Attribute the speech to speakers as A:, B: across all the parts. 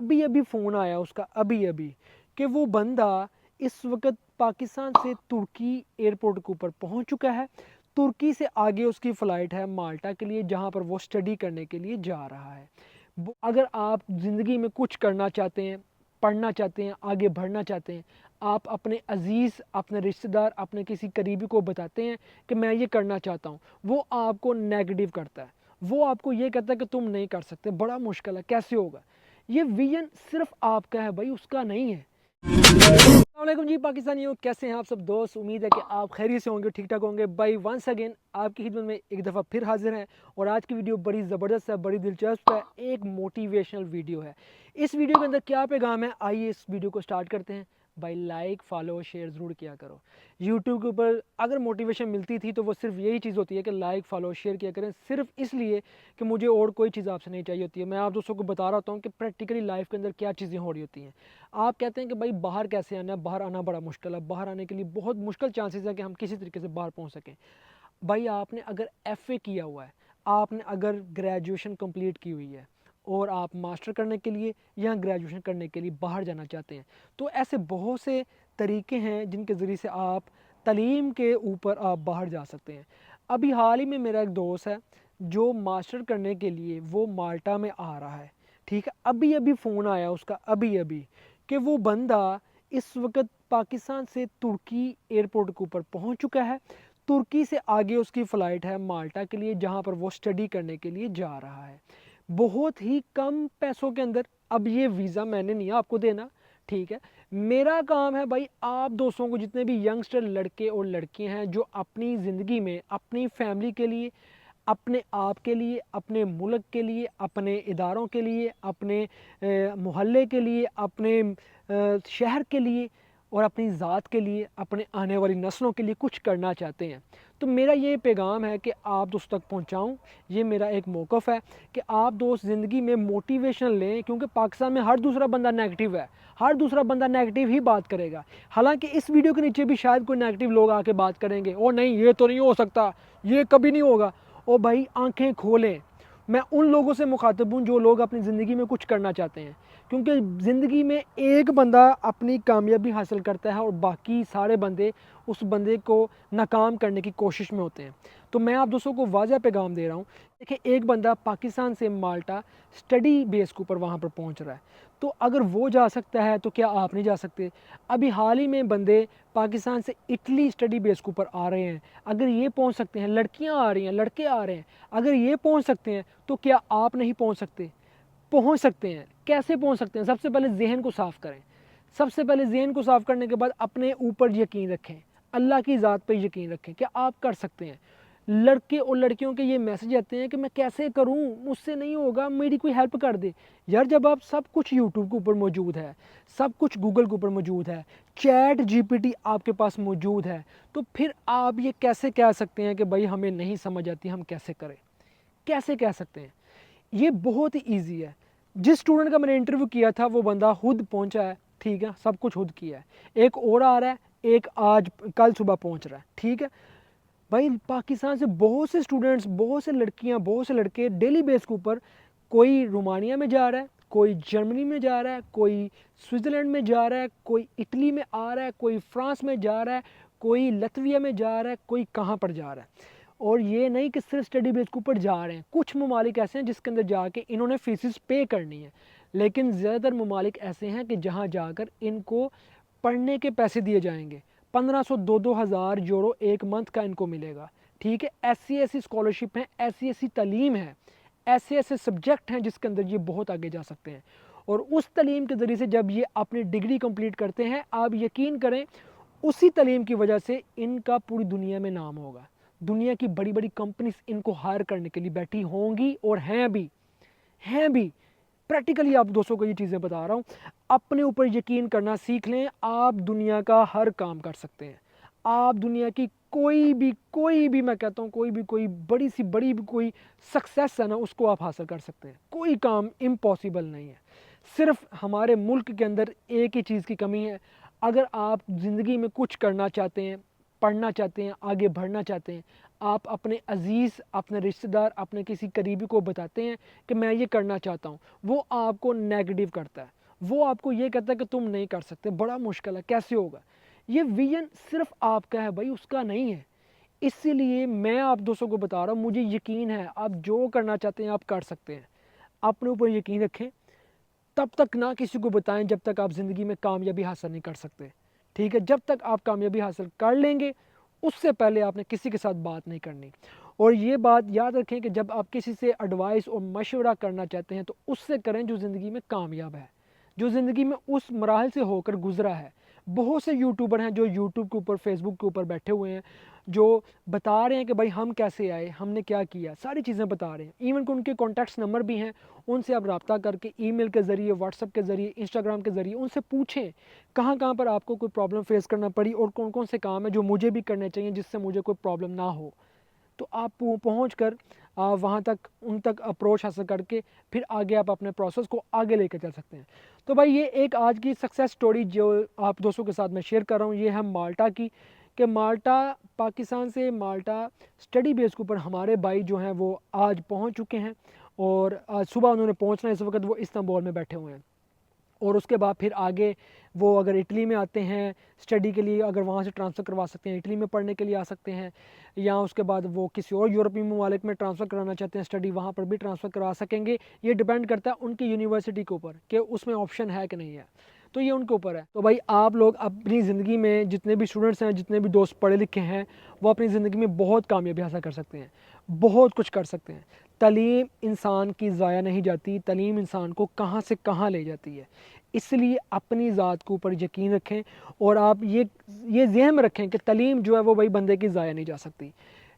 A: अभी अभी फ़ोन आया उसका अभी अभी कि वो बंदा इस वक्त पाकिस्तान से तुर्की एयरपोर्ट के ऊपर पहुंच चुका है। तुर्की से आगे उसकी फ़्लाइट है माल्टा के लिए, जहां पर वो स्टडी करने के लिए जा रहा है। अगर आप ज़िंदगी में कुछ करना चाहते हैं, पढ़ना चाहते हैं, आगे बढ़ना चाहते हैं, आप अपने अज़ीज़, अपने रिश्तेदार, अपने किसी करीबी को बताते हैं कि मैं ये करना चाहता हूँ, वो आपको नेगेटिव करता है। वो आपको ये कहता है कि तुम नहीं कर सकते, बड़ा मुश्किल है, कैसे होगा। ये विजन सिर्फ आपका है भाई, उसका नहीं है। अस्सलाम जी पाकिस्तानियों, कैसे हैं आप सब दोस्त। उम्मीद है कि आप खैरियत से होंगे, ठीक ठाक होंगे। भाई वंस अगेन आपकी खिदमत में एक दफ़ा फिर हाजिर हैं और आज की वीडियो बड़ी ज़बरदस्त है, बड़ी दिलचस्प है, एक मोटिवेशनल वीडियो है। इस वीडियो के अंदर क्या पैगाम है, आइए इस वीडियो को स्टार्ट करते हैं। भाई लाइक फॉलो शेयर ज़रूर किया करो। यूट्यूब के ऊपर अगर मोटिवेशन मिलती थी तो वो सिर्फ यही चीज़ होती है कि लाइक फॉलो शेयर किया करें, सिर्फ इसलिए कि मुझे और कोई चीज़ आपसे नहीं चाहिए होती है। मैं आप दोस्तों को बता रहा होता हूँ कि प्रैक्टिकली लाइफ के अंदर क्या चीज़ें हो रही होती हैं। आप कहते हैं कि भाई बाहर कैसे आना है, बाहर आना बड़ा मुश्किल है, बाहर आने के लिए बहुत मुश्किल चांसेस है कि हम किसी तरीके से बाहर पहुंच सकें। भाई आपने अगर एफए किया हुआ है, आपने अगर ग्रेजुएशन कंप्लीट की हुई है और आप मास्टर करने के लिए या ग्रेजुएशन करने के लिए बाहर जाना चाहते हैं, तो ऐसे बहुत से तरीके हैं जिनके ज़रिए से आप तालीम के ऊपर आप बाहर जा सकते हैं। अभी हाल ही में मेरा एक दोस्त है जो मास्टर करने के लिए वो माल्टा में आ रहा है। ठीक है, अभी अभी फ़ोन आया उसका अभी अभी कि वो बंदा इस वक्त पाकिस्तान से तुर्की एयरपोर्ट के ऊपर पहुंच चुका है। तुर्की से आगे उसकी फ़्लाइट है माल्टा के लिए, जहां पर वो स्टडी करने के लिए जा रहा है, बहुत ही कम पैसों के अंदर। अब ये वीज़ा मैंने नहीं आपको देना, ठीक है। मेरा काम है भाई आप दोस्तों को, जितने भी यंगस्टर लड़के और लड़कियां हैं जो अपनी ज़िंदगी में अपनी फैमिली के लिए, अपने आप के लिए, अपने मुल्क के लिए, अपने इदारों के लिए, अपने मोहल्ले के लिए, अपने शहर के लिए और अपनी ज़ात के लिए, अपने आने वाली नस्लों के लिए कुछ करना चाहते हैं, तो मेरा ये पैगाम है कि आप दोस्तों तक पहुंचाऊं। ये मेरा एक मौक़िफ़ है कि आप दोस्त ज़िंदगी में मोटिवेशन लें, क्योंकि पाकिस्तान में हर दूसरा बंदा नेगेटिव है, हर दूसरा बंदा नेगेटिव ही बात करेगा। हालांकि इस वीडियो के नीचे भी शायद कोई नेगेटिव लोग आके बात करेंगे, और नहीं ये तो नहीं हो सकता, ये कभी नहीं होगा। ओ भाई आंखें खोलें। मैं उन लोगों से मुखातिब हूँ जो लोग अपनी ज़िंदगी में कुछ करना चाहते हैं, क्योंकि ज़िंदगी में एक बंदा अपनी कामयाबी हासिल करता है और बाकी सारे बंदे उस बंदे को नाकाम करने की कोशिश में होते हैं। तो मैं आप दोस्तों को वाज़ह पैगाम दे रहा हूँ। देखिए, एक बंदा पाकिस्तान से माल्टा स्टडी बेस के ऊपर वहाँ पर पहुँच रहा है, तो अगर वो जा सकता है तो क्या आप नहीं जा सकते। अभी हाल ही में बंदे पाकिस्तान से इटली स्टडी बेस के ऊपर आ रहे हैं, अगर ये पहुँच सकते हैं, लड़कियाँ आ रही हैं, लड़के आ रहे हैं, अगर ये पहुँच सकते हैं तो क्या आप नहीं पहुँच सकते। पहुँच सकते हैं। कैसे पहुँच सकते हैं? सबसे पहले ज़हन को साफ़ करें। सबसे पहले ज़हन को साफ़ करने के बाद अपने ऊपर यकीन रखें, अल्लाह की ज़ात पे यकीन रखें कि आप कर सकते हैं। लड़के और लड़कियों के ये मैसेज आते हैं कि मैं कैसे करूं, मुझसे नहीं होगा, मेरी कोई हेल्प कर दे। यार जब आप सब कुछ यूट्यूब के ऊपर मौजूद है, सब कुछ गूगल के ऊपर मौजूद है, चैट जीपीटी आपके पास मौजूद है, तो फिर आप ये कैसे कह सकते हैं कि भाई हमें नहीं समझ आती, हम कैसे करें। कैसे कह सकते हैं? ये बहुत ही ईजी है। जिस स्टूडेंट का मैंने इंटरव्यू किया था वो बंदा खुद पहुंचा है, ठीक है, सब कुछ खुद किया है। एक और आ रहा है, एक आज कल सुबह पहुंच रहा है, ठीक है। भाई पाकिस्तान से बहुत से स्टूडेंट्स, बहुत से लड़कियां, बहुत से लड़के डेली बेस के ऊपर, कोई रोमानिया में जा रहा है, कोई जर्मनी में जा रहा है, कोई स्विट्ज़रलैंड में जा रहा है, कोई इटली में आ रहा है, कोई फ्रांस में जा रहा है, कोई लतविया में जा रहा है, कोई कहाँ पर जा रहा है। और ये नहीं कि सिर्फ स्टडी बेस के ऊपर जा रहे हैं, कुछ ममालिक ऐसे हैं जिसके अंदर जाके इन्होंने फीसिस पे करनी है, लेकिन ज़्यादातर ममालिक ऐसे हैं कि जहाँ जाकर इनको पढ़ने के पैसे दिए जाएंगे। 1500 दो हज़ार यूरो एक मंथ का इनको मिलेगा, ठीक है। ऐसी ऐसी स्कॉलरशिप हैं, ऐसी ऐसी तालीम है, ऐसे ऐसे सब्जेक्ट हैं जिसके अंदर ये बहुत आगे जा सकते हैं। और उस तालीम के ज़रिए से जब ये अपनी डिग्री कंप्लीट करते हैं, आप यकीन करें उसी तालीम की वजह से इनका पूरी दुनिया में नाम होगा। दुनिया की बड़ी बड़ी कंपनीज इनको हायर करने के लिए बैठी होंगी और हैं भी। प्रैक्टिकली आप दोस्तों को ये चीज़ें बता रहा हूँ। अपने ऊपर यकीन करना सीख लें, आप दुनिया का हर काम कर सकते हैं। आप दुनिया की कोई भी मैं कहता हूँ कोई बड़ी सी बड़ी भी कोई सक्सेस है ना, उसको आप हासिल कर सकते हैं। कोई काम इम्पॉसिबल नहीं है। सिर्फ हमारे मुल्क के अंदर एक ही चीज़ की कमी है। अगर आप ज़िंदगी में कुछ करना चाहते हैं, पढ़ना चाहते हैं, आगे बढ़ना चाहते हैं, आप अपने अजीज़, अपने रिश्तेदार, अपने किसी करीबी को बताते हैं कि मैं ये करना चाहता हूँ, वो आपको नेगेटिव करता है, वो आपको ये कहता है कि तुम नहीं कर सकते, बड़ा मुश्किल है, कैसे होगा। ये विजन सिर्फ आपका है भाई, उसका नहीं है। इसीलिए मैं आप दोस्तों को बता रहा हूँ, मुझे यकीन है आप जो करना चाहते हैं आप कर सकते हैं। अपने ऊपर यकीन रखें, तब तक ना किसी को बताएं जब तक आप ज़िंदगी में कामयाबी हासिल नहीं कर सकते। ठीक है, जब तक आप कामयाबी हासिल कर लेंगे उससे पहले आपने किसी के साथ बात नहीं करनी। और ये बात याद रखें कि जब आप किसी से एडवाइस और मशवरा करना चाहते हैं तो उससे करें जो ज़िंदगी में कामयाब है, जो ज़िंदगी में उस मराहल से होकर गुजरा है। बहुत से यूट्यूबर हैं जो यूट्यूब के ऊपर, फेसबुक के ऊपर बैठे हुए हैं, जो बता रहे हैं कि भाई हम कैसे आए, हमने क्या किया, सारी चीज़ें बता रहे हैं। इवन कि उनके कॉन्टैक्ट्स नंबर भी हैं, उनसे आप रब्ता करके ईमेल के ज़रिए, व्हाट्सएप के ज़रिए, इंस्टाग्राम के ज़रिए उनसे पूछें कहाँ कहाँ पर आपको कोई प्रॉब्लम फेस करना पड़ी और कौन कौन से काम है जो मुझे भी करने चाहिए जिससे मुझे कोई प्रॉब्लम ना हो। तो आप पहुँच कर वहाँ तक, उन तक अप्रोच हासिल करके फिर आगे आप अपने प्रोसेस को आगे लेकर चल सकते हैं। तो भाई ये एक आज की सक्सेस स्टोरी जो आप दोस्तों के साथ मैं शेयर कर रहा हूँ, ये है माल्टा की, कि माल्टा, पाकिस्तान से माल्टा स्टडी बेस के ऊपर हमारे भाई जो हैं वो आज पहुँच चुके हैं और आज सुबह उन्होंने पहुँचना है, इस वक्त वो इस्तांबुल में बैठे हुए हैं। और उसके बाद फिर आगे वो अगर इटली में आते हैं स्टडी के लिए, अगर वहाँ से ट्रांसफ़र करवा सकते हैं, इटली में पढ़ने के लिए आ सकते हैं, या उसके बाद वो किसी और यूरोपीय ममालिक में ट्रांसफ़र कराना चाहते हैं स्टडी, वहाँ पर भी ट्रांसफ़र करवा सकेंगे। ये डिपेंड करता है उनकी यूनिवर्सिटी के ऊपर कि उसमें ऑप्शन है कि नहीं है, तो ये उनके ऊपर है। तो भाई आप लोग अपनी ज़िंदगी में जितने भी स्टूडेंट्स हैं, जितने भी दोस्त पढ़े लिखे हैं, वो अपनी ज़िंदगी में बहुत कामयाबी हासिल कर सकते हैं, बहुत कुछ कर सकते हैं। तालीम इंसान की ज़ाया नहीं जाती, तालीम इंसान को कहाँ से कहाँ ले जाती है। इसलिए अपनी ज़ात के ऊपर यकीन रखें और आप ये ज़हन में रखें कि तालीम जो है वो भाई बंदे की ज़ाया नहीं जा सकती।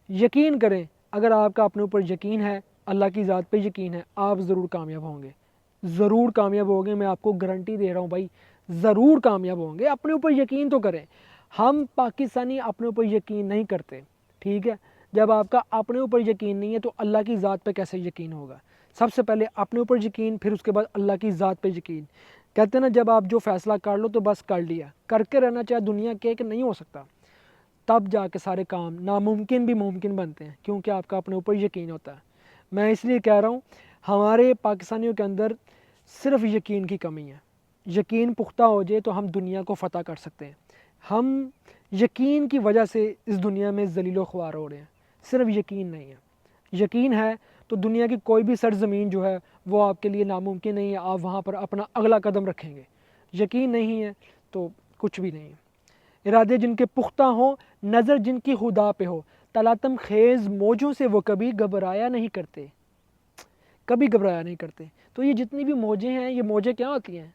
A: यकीन करें, अगर आपका अपने ऊपर यकीन है, अल्लाह की ज़ात पे यकीन है, आप ज़रूर कामयाब होंगे, ज़रूर कामयाब होंगे। मैं आपको गारंटी दे रहा हूँ भाई, ज़रूर कामयाब होंगे। अपने ऊपर यकीन तो करें। हम पाकिस्तानी अपने ऊपर यकीन नहीं करते, ठीक है। जब आपका अपने ऊपर यकीन नहीं है तो अल्लाह की ज़ात पे कैसे यकीन होगा। सबसे पहले अपने ऊपर यकीन, फिर उसके बाद अल्लाह की ज़ात पे यकीन। कहते हैं ना, जब आप जो फ़ैसला कर लो तो बस कर लिया, करके रहना, चाहे दुनिया के कि नहीं हो सकता, तब जाके सारे काम नामुमकिन भी मुमकिन बनते हैं, क्योंकि आपका अपने ऊपर यकीन होता है। मैं इसलिए कह रहा हूँ, हमारे पाकिस्तानियों के अंदर सिर्फ यकीन की कमी है। यकीन पुख्ता हो जाए तो हम दुनिया को फ़तह कर सकते हैं। हम यकीन की वजह से इस दुनिया में ज़लीलो ख्वार हो रहे हैं, सिर्फ यकीन नहीं है। यकीन है तो दुनिया की कोई भी सरज़मीन जो है वो आपके लिए नामुमकिन नहीं है, आप वहाँ पर अपना अगला कदम रखेंगे। यकीन नहीं है तो कुछ भी नहीं है। इरादे जिनके पुख्ता हों, नज़र जिनकी खुदा पे हो, तलातम खेज़ मौजों से वो कभी घबराया नहीं करते, कभी घबराया नहीं करते। तो ये जितनी भी मौजें हैं, ये मौजें क्या होती हैं?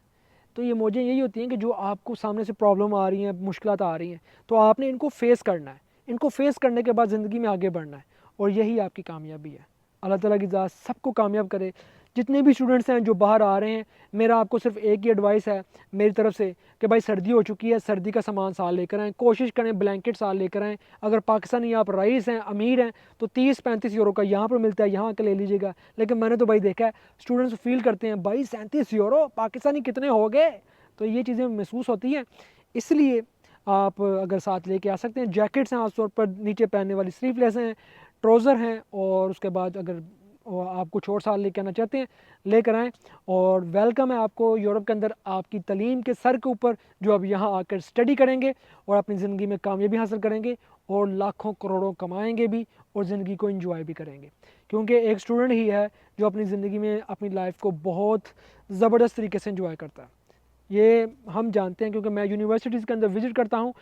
A: तो ये मौजें यही होती हैं कि जो आपको सामने से प्रॉब्लम आ रही हैं, मुश्किलात आ रही हैं, तो आपने इनको फ़ेस करना है। इनको फ़ेस करने के बाद ज़िंदगी में आगे बढ़ना है, और यही आपकी कामयाबी है। अल्लाह ताला की ज़ात सबको कामयाब करे। जितने भी स्टूडेंट्स हैं जो बाहर आ रहे हैं, मेरा आपको सिर्फ एक ही एडवाइस है मेरी तरफ से कि भाई सर्दी हो चुकी है, सर्दी का सामान साथ लेकर आएँ, कोशिश करें ब्लैंकेट साथ लेकर आएँ। अगर पाकिस्तानी आप रईस हैं, अमीर हैं, तो 30-35 यूरो का यहाँ पर मिलता है, यहाँ आकर ले लीजिएगा। लेकिन मैंने तो भाई देखा है, स्टूडेंट्स फील करते हैं भाई 37 यूरो पाकिस्तानी कितने हो गए, तो ये चीज़ें महसूस होती हैं। इसलिए आप अगर साथ लेके आ सकते हैं। जैकेट्स हैं आमतौर पर, नीचे पहनने वाली स्लीवलेस हैं, ट्राउज़र हैं, और उसके बाद अगर आप कुछ और साथ लेके आना चाहते हैं लेकर आएँ। और वेलकम है आपको यूरोप के अंदर, आपकी तालीम के सर के ऊपर, जो अब यहाँ आकर स्टडी करेंगे और अपनी ज़िंदगी में कामयाबी हासिल करेंगे और लाखों करोड़ों कमाएंगे भी और ज़िंदगी को एंजॉय भी करेंगे। क्योंकि एक स्टूडेंट ही है जो अपनी ज़िंदगी में अपनी लाइफ को बहुत ज़बरदस्त तरीके से एंजॉय करता है। ये हम जानते हैं, क्योंकि मैं यूनिवर्सिटीज़ के अंदर विज़िट करता हूँ।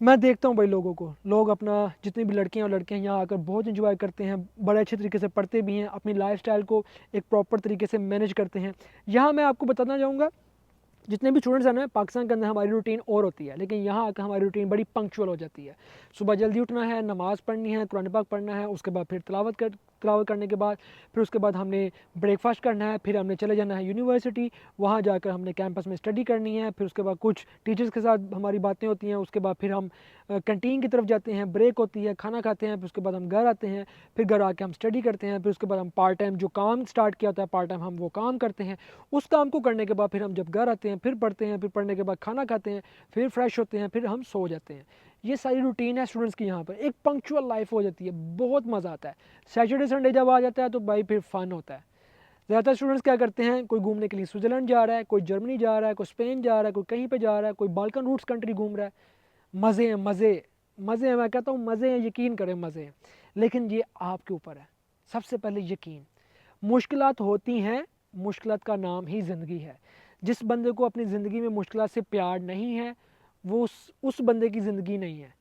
A: मैं देखता हूँ भाई लोगों को, लोग अपना, जितनी भी लड़कियाँ और लड़के हैं यहाँ आकर बहुत एंजॉय करते हैं, बड़े अच्छे तरीके से पढ़ते भी हैं, अपनी लाइफस्टाइल को एक प्रॉपर तरीके से मैनेज करते हैं। यहाँ मैं आपको बताना चाहूँगा, जितने भी स्टूडेंट्स हैं ना, पाकिस्तान के अंदर हमारी रूटीन और होती है, लेकिन यहाँ आकर हमारी रूटीन बड़ी पंक्चुअल हो जाती है। सुबह जल्दी उठना है, नमाज़ पढ़नी है, कुरान पाक पढ़ना है, उसके बाद फिर तिलावत करने के बाद फिर उसके बाद हमने ब्रेकफास्ट करना है, फिर हमने चले जाना है यूनिवर्सिटी, वहाँ जाकर हमने कैंपस में स्टडी करनी है, फिर उसके बाद कुछ टीचर्स के साथ हमारी बातें होती हैं, उसके बाद फिर हम कैंटीन की तरफ जाते हैं, ब्रेक होती है, खाना खाते हैं, फिर उसके बाद हम घर आते हैं, फिर घर आके हम स्टडी करते हैं, फिर उसके बाद हम पार्ट टाइम जो काम स्टार्ट किया होता है पार्ट टाइम हम वो काम करते हैं। उस काम को करने के बाद फिर हम जब घर आते हैं फिर पढ़ते हैं, फिर पढ़ने के बाद खाना खाते हैं, फिर फ्रेश होते हैं, फिर हम सो जाते हैं। ये सारी रूटीन है स्टूडेंट्स की। यहाँ पर एक पंक्चुअल लाइफ हो जाती है, बहुत मज़ा आता है। सैटरडे संडे जब आ जाता है तो भाई फिर फ़न होता है। ज़्यादातर स्टूडेंट्स क्या करते हैं, कोई घूमने के लिए स्विट्ज़रलैंड जा रहा है, कोई जर्मनी जा रहा है, कोई स्पेन जा रहा है, कोई कहीं पे जा रहा है, कोई बाल्कन रूट्स कंट्री घूम रहा है। मज़े हैं, मज़े मज़े हैं, मैं कहता हूँ मज़े हैं, यकीन करें मज़े हैं। लेकिन ये आपके ऊपर है। सबसे पहले यकीन। मुश्किलात होती हैं, मुश्किलात का नाम ही ज़िंदगी है। जिस बंदे को अपनी ज़िंदगी में मुश्किलात से प्यार नहीं है, वो उस बंदे की ज़िंदगी नहीं है।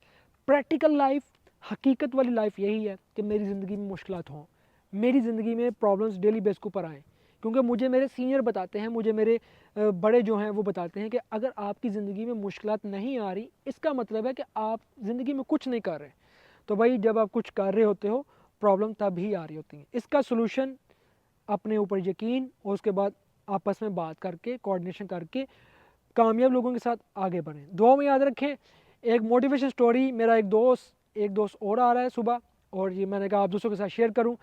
A: प्रैक्टिकल लाइफ, हकीकत वाली लाइफ यही है कि मेरी ज़िंदगी में मुश्किलात हों, मेरी ज़िंदगी में प्रॉब्लम्स डेली बेस के ऊपर आएँ। क्योंकि मुझे मेरे सीनियर बताते हैं, मुझे मेरे बड़े जो हैं वो बताते हैं कि अगर आपकी ज़िंदगी में मुश्किलात नहीं आ रही, इसका मतलब है कि आप ज़िंदगी में कुछ नहीं कर रहे। तो भाई जब आप कुछ कर रहे होते हो, प्रॉब्लम तब ही आ रही होती हैं। इसका सलूशन अपने ऊपर यकीन और उसके बाद आपस में बात करके, कोऑर्डिनेशन करके कामयाब लोगों के साथ आगे बढ़ें। दुआ में याद रखें। एक मोटिवेशन स्टोरी, मेरा एक दोस्त और आ रहा है सुबह, और ये मैंने कहा आप दोस्तों के साथ शेयर करूं।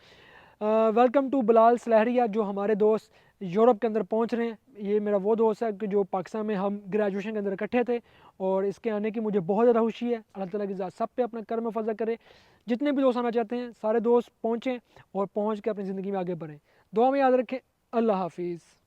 A: वेलकम टू बिलाल सलहरिया, जो हमारे दोस्त यूरोप के अंदर पहुंच रहे हैं। ये मेरा वो दोस्त है कि जो पाकिस्तान में हम ग्रेजुएशन के अंदर इकट्ठे थे, और इसके आने की मुझे बहुत ज़्यादा खुशी है। अल्लाह ताला की ज़ात सब पे अपना कर्म फजल करे। जितने भी दोस्त आना चाहते हैं, सारे दोस्त पहुँचें और पहुँच के अपनी ज़िंदगी में आगे बढ़ें। दुआ में याद रखें। अल्लाह हाफिज़।